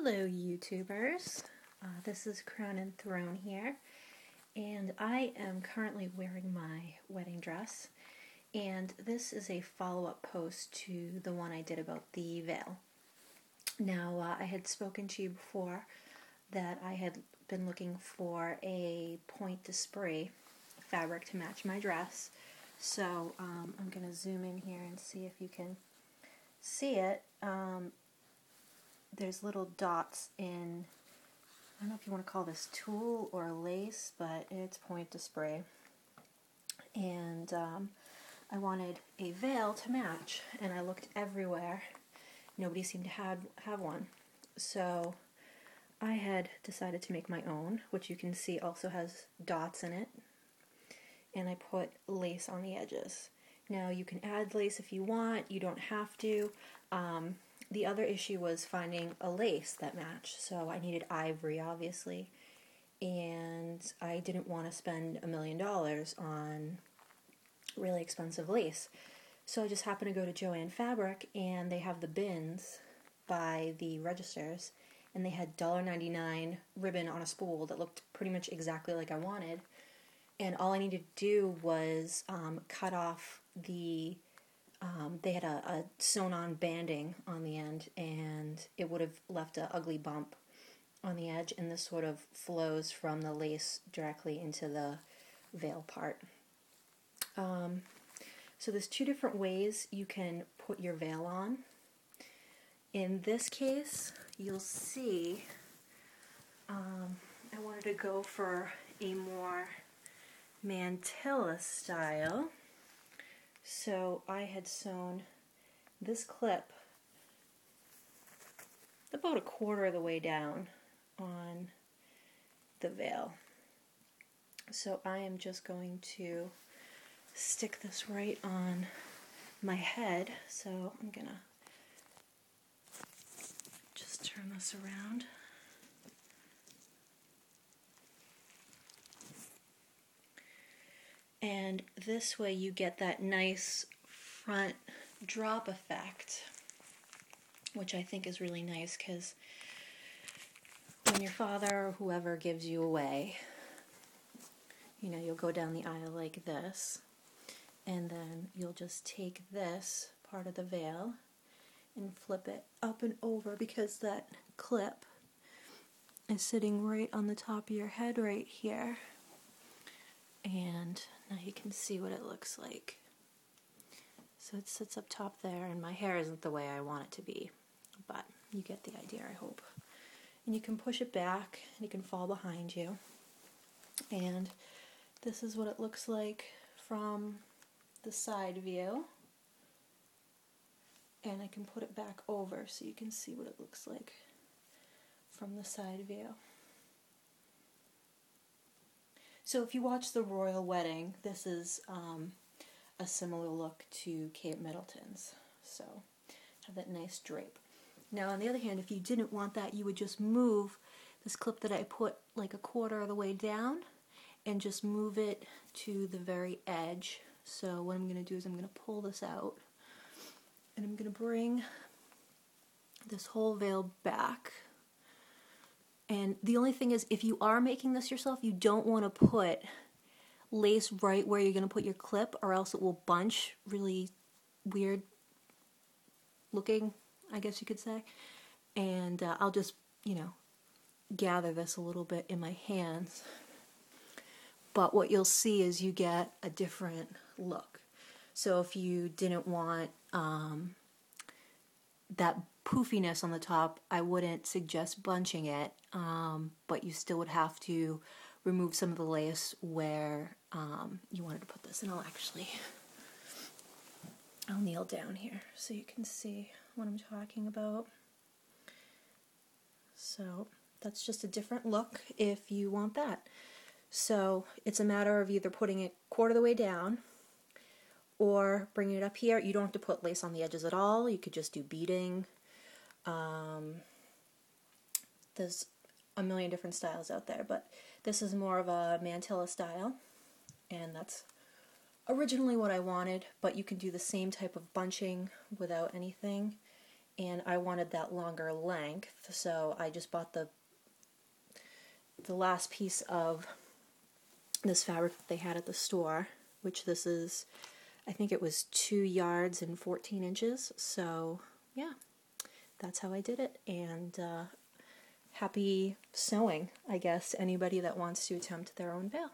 Hello YouTubers, this is Crown and Throne here, and I am currently wearing my wedding dress, and this is a follow-up post to the one I did about the veil. Now, I had spoken to you before that I had been looking for a point de spray fabric to match my dress, so I'm going to zoom in here and see if you can see it. There's little dots in, I don't know if you want to call this tulle or lace, but it's point de spray. And I wanted a veil to match, and I looked everywhere. Nobody seemed to have one. So I had decided to make my own, which you can see also has dots in it. And I put lace on the edges. Now you can add lace if you want, you don't have to. The other issue was finding a lace that matched, so I needed ivory, obviously, and I didn't want to spend $1 million on really expensive lace. So I just happened to go to Joann Fabric, and they have the bins by the registers, and they had $1.99 ribbon on a spool that looked pretty much exactly like I wanted, and all I needed to do was cut off the they had a sewn-on banding on the end, and it would have left an ugly bump on the edge, and this sort of flows from the lace directly into the veil part. So there's two different ways you can put your veil on. In this case, you'll see I wanted to go for a more Mantilla style. So I had sewn this clip about 1/4 of the way down on the veil. So I am just going to stick this right on my head. So I'm going to just turn this around. And this way you get that nice front drop effect, which I think is really nice because when your father or whoever gives you away, you know, you'll go down the aisle like this, and then you'll just take this part of the veil and flip it up and over because that clip is sitting right on the top of your head right here. And now you can see what it looks like. So it sits up top there, and my hair isn't the way I want it to be, but you get the idea, I hope. And you can push it back, and it can fall behind you. And this is what it looks like from the side view. And I can put it back over so you can see what it looks like from the side view. So if you watch the royal wedding, this is a similar look to Kate Middleton's. So have that nice drape. Now on the other hand, if you didn't want that, you would just move this clip that I put like 1/4 of the way down and just move it to the very edge. So what I'm going to do is I'm going to pull this out, and I'm going to bring this whole veil back. And the only thing is, if you are making this yourself, you don't want to put lace right where you're going to put your clip, or else it will bunch really weird looking, I guess you could say. And I'll just, you know, gather this a little bit in my hands. But what you'll see is you get a different look. So if you didn't want that poofiness on the top, I wouldn't suggest bunching it, but you still would have to remove some of the lace where you wanted to put this. And I'll kneel down here so you can see what I'm talking about. So that's just a different look if you want that. So it's a matter of either putting it 1/4 of the way down or bringing it up here. You don't have to put lace on the edges at all. You could just do beading. There's a million different styles out there, but this is more of a Mantilla style, and that's originally what I wanted, but you can do the same type of bunching without anything, and I wanted that longer length, so I just bought the last piece of this fabric that they had at the store, which this is, I think it was 2 yards and 14 inches, so yeah, that's how I did it, and happy sewing, I guess, to anybody that wants to attempt their own veil.